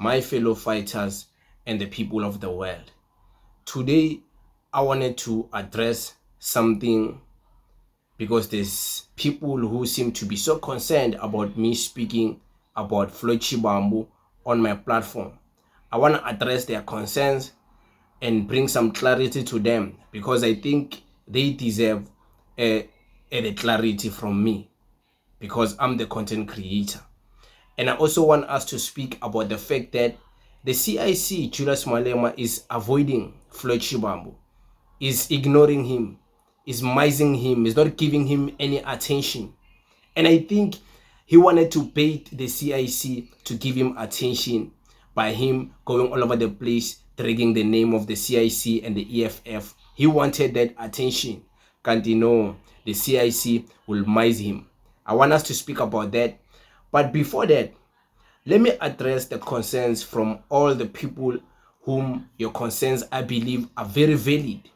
my fellow fighters, and the people of the world. Today, I wanted to address something because there's people who seem to be so concerned about me speaking about Floyd Shivambu on my platform. I want to address their concerns and bring some clarity to them because I think they deserve a clarity from me because I'm the content creator. And I also want us to speak about the fact that the CIC, Julius Malema, is avoiding Floyd Shivambu, is ignoring him, is mising him, is not giving him any attention. And I think he wanted to bait the CIC to give him attention by him going all over the place, dragging the name of the CIC and the EFF. He wanted that attention. Can't you know the CIC will mise him? I want us to speak about that. But before that, let me address the concerns from all the people whom your concerns, I believe, are very valid.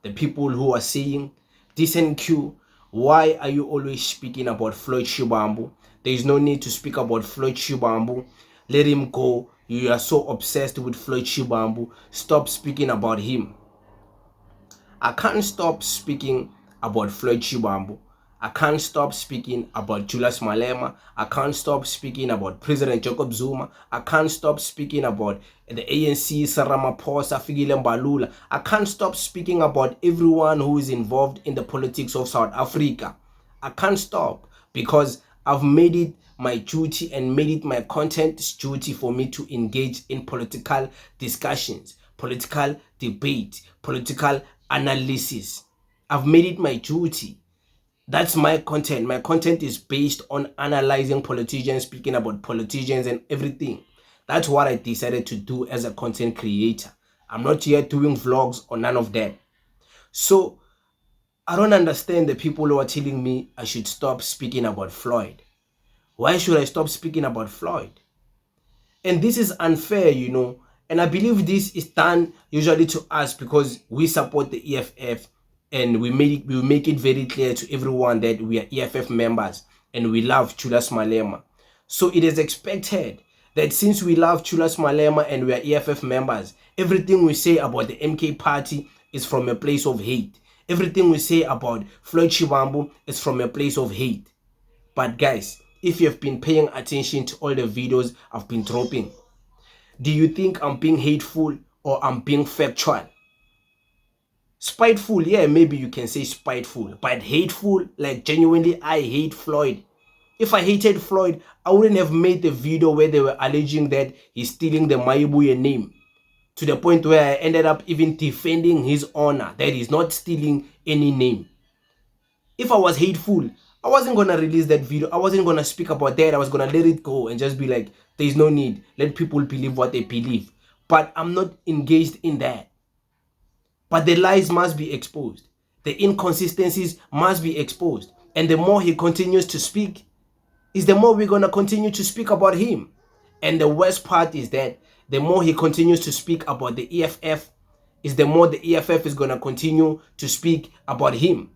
The people who are saying, decent Q, why are you always speaking about Floyd Shivambu? There is no need to speak about Floyd Shivambu. Let him go. You are so obsessed with Floyd Shivambu. Stop speaking about him. I can't stop speaking about Floyd Shivambu. I can't stop speaking about Julius Malema. I can't stop speaking about President Jacob Zuma. I can't stop speaking about the ANC, Ramaphosa, Fikile Mbalula. I can't stop speaking about everyone who is involved in the politics of South Africa. I can't stop because I've made it my duty and made it my content's duty for me to engage in political discussions, political debate, political analysis. I've made it my duty. That's my content. My content is based on analyzing politicians, speaking about politicians and everything. That's what I decided to do as a content creator. I'm not here doing vlogs or none of that. So I don't understand the people who are telling me I should stop speaking about Floyd. Why should I stop speaking about Floyd? And this is unfair, you know. And I believe this is done usually to us because we support the EFF and we make it very clear to everyone that we are EFF members and we love Julius Malema. So it is expected that since we love Julius Malema and we are EFF members, everything we say about the MK party is from a place of hate. Everything we say about Floyd Shivambu is from a place of hate. But guys, if you have been paying attention to all the videos I've been dropping, do you think I'm being hateful or I'm being factual? Spiteful, yeah, maybe you can say spiteful, but hateful, like genuinely I hate Floyd. If I hated Floyd, I wouldn't have made the video where they were alleging that he's stealing the Maibuye name, to the point where I ended up even defending his honor, that he's not stealing any name. If I was hateful, I wasn't going to release that video. I wasn't going to speak about that. I was going to let it go and just be like, there's no need. Let people believe what they believe. But I'm not engaged in that. But the lies must be exposed. The inconsistencies must be exposed. And the more he continues to speak, is the more we're going to continue to speak about him. And the worst part is that the more he continues to speak about the EFF, is the more the EFF is going to continue to speak about him.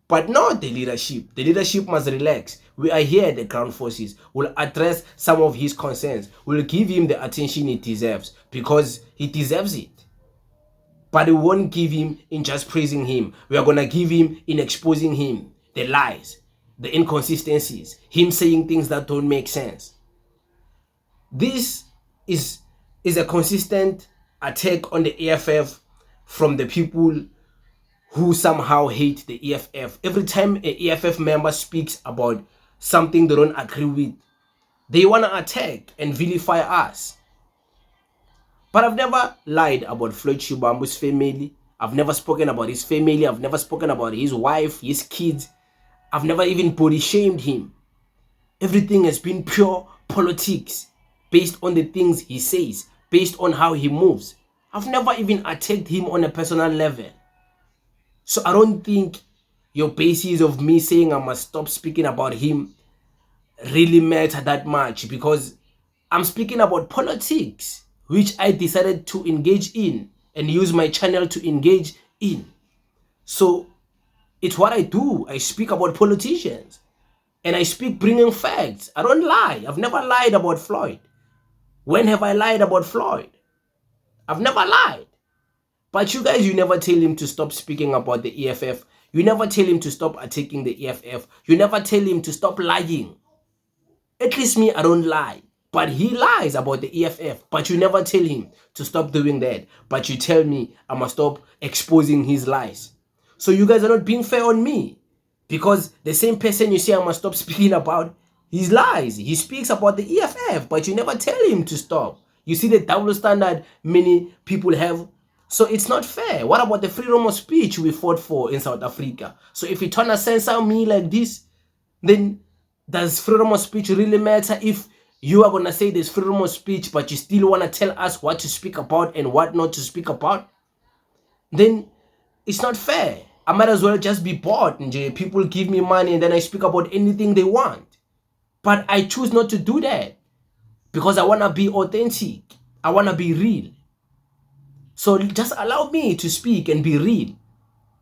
But not the leadership. The leadership must relax. We are here at the ground forces. We'll address some of his concerns. We'll give him the attention he deserves because he deserves it. But we won't give him in just praising him. We are going to give him in exposing him, the lies, the inconsistencies, him saying things that don't make sense. This is a consistent attack on the EFF from the people who somehow hate the EFF. Every time an EFF member speaks about something they don't agree with, they want to attack and vilify us. But I've never lied about Floyd Shivambu's family. I've never spoken about his family. I've never spoken about his wife, his kids. I've never even body shamed him. Everything has been pure politics based on the things he says, based on how he moves. I've never even attacked him on a personal level. So I don't think your basis of me saying I must stop speaking about him really matter that much because I'm speaking about politics, which I decided to engage in and use my channel to engage in. So it's what I do. I speak about politicians and I speak bringing facts. I don't lie. I've never lied about Floyd. When have I lied about Floyd? I've never lied. But you guys, you never tell him to stop speaking about the EFF. You never tell him to stop attacking the EFF. You never tell him to stop lying. At least me, I don't lie. But he lies about the EFF. But you never tell him to stop doing that. But you tell me I must stop exposing his lies. So you guys are not being fair on me. Because the same person you say I must stop speaking about his lies. He speaks about the EFF. But you never tell him to stop. You see the double standard many people have. So it's not fair. What about the freedom of speech we fought for in South Africa? So if you trying to censor me like this, then does freedom of speech really matter if you are going to say there's freedom of speech, but you still want to tell us what to speak about and what not to speak about? Then it's not fair. I might as well just be bought. People give me money and then I speak about anything they want. But I choose not to do that because I want to be authentic. I want to be real. So just allow me to speak and be real.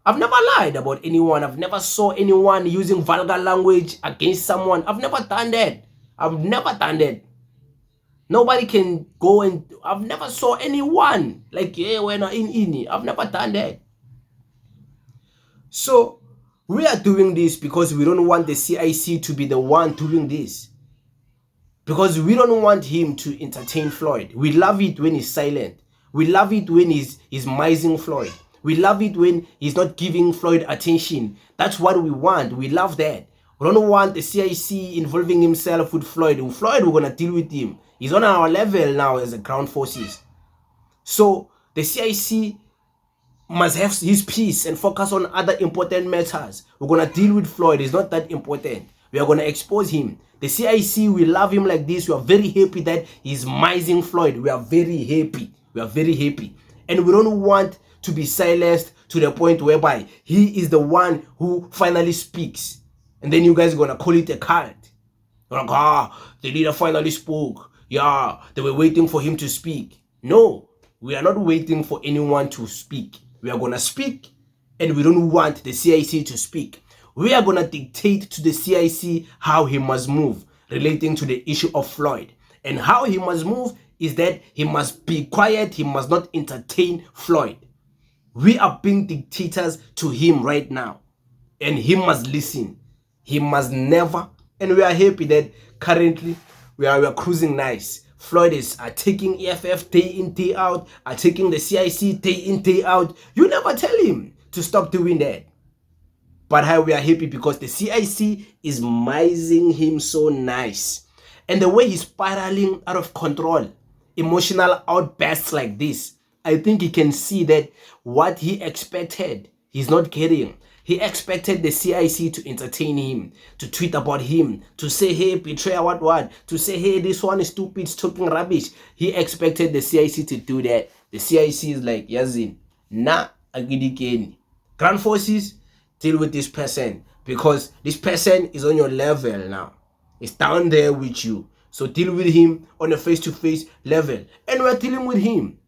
I've never lied about anyone. I've never saw anyone using vulgar language against someone. I've never done that. I've never done that. Nobody can go and... I've never saw anyone like, yeah, we're not in. I've never done that. So we are doing this because we don't want the CIC to be the one doing this. Because we don't want him to entertain Floyd. We love it when he's silent. We love it when he's mising Floyd. We love it when he's not giving Floyd attention. That's what we want. We love that. We don't want the CIC involving himself with Floyd. With Floyd, we're going to deal with him. He's on our level now as the ground forces. So the CIC must have his peace and focus on other important matters. We're going to deal with Floyd. It's not that important. We are going to expose him. The CIC, we love him like this. We are very happy that he's mising Floyd. We are very happy. We are very happy. And we don't want to be silenced to the point whereby he is the one who finally speaks. And then you guys are going to call it a cult. You're like, the leader finally spoke. Yeah, they were waiting for him to speak. No, we are not waiting for anyone to speak. We are going to speak, and we don't want the CIC to speak. We are going to dictate to the CIC how he must move relating to the issue of Floyd. And how he must move is that he must be quiet. He must not entertain Floyd. We are being dictators to him right now. And he must listen. He must never. And we are happy that currently we are cruising nice. Floyd is taking EFF day in, day out, taking the CIC day in, day out. You never tell him to stop doing that. But how we are happy because the CIC is mising him so nice. And the way he's spiraling out of control, emotional outbursts like this, I think he can see that what he expected, he's not getting. He expected the CIC to entertain him, to tweet about him, to say, hey, betrayer, what, to say, hey, this one is stupid, it's talking rubbish. He expected the CIC to do that. The CIC is like, Yazin, nah, agidikeni. Ground forces, deal with this person because this person is on your level now. It's down there with you. So deal with him on a face-to-face level. And we're dealing with him.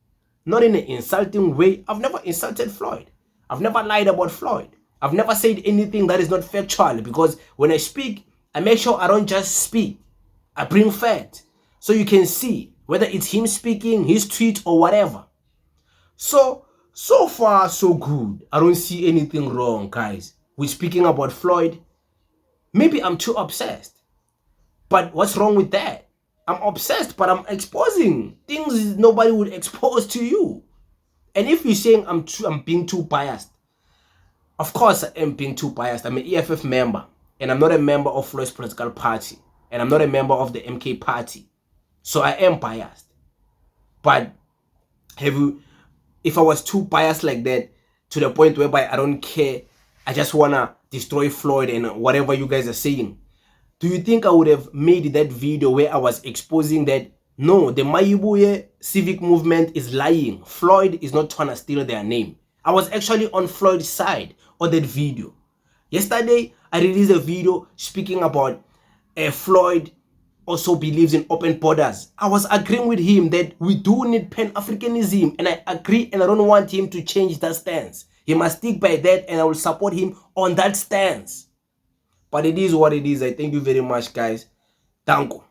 Not in an insulting way. I've never insulted Floyd. I've never lied about Floyd. I've never said anything that is not factual because when I speak, I make sure I don't just speak. I bring fact. So you can see whether it's him speaking, his tweet or whatever. So far, so good. I don't see anything wrong, guys, with speaking about Floyd. Maybe I'm too obsessed. But what's wrong with that? I'm obsessed, but I'm exposing things nobody would expose to you. And if you're saying I'm being too biased, of course I am being too biased. I'm an EFF member, and I'm not a member of Floyd's political party, and I'm not a member of the MK party. So I am biased. But if I was too biased like that, to the point whereby I don't care, I just want to destroy Floyd and whatever you guys are saying, do you think I would have made that video where I was exposing that, no, the Mayibuye civic movement is lying. Floyd is not trying to steal their name. I was actually on Floyd's side on that video. Yesterday, I released a video speaking about Floyd also believes in open borders. I was agreeing with him that we do need Pan-Africanism, and I agree, and I don't want him to change that stance. He must stick by that, and I will support him on that stance. But it is what it is. I thank you very much, guys. Thank you.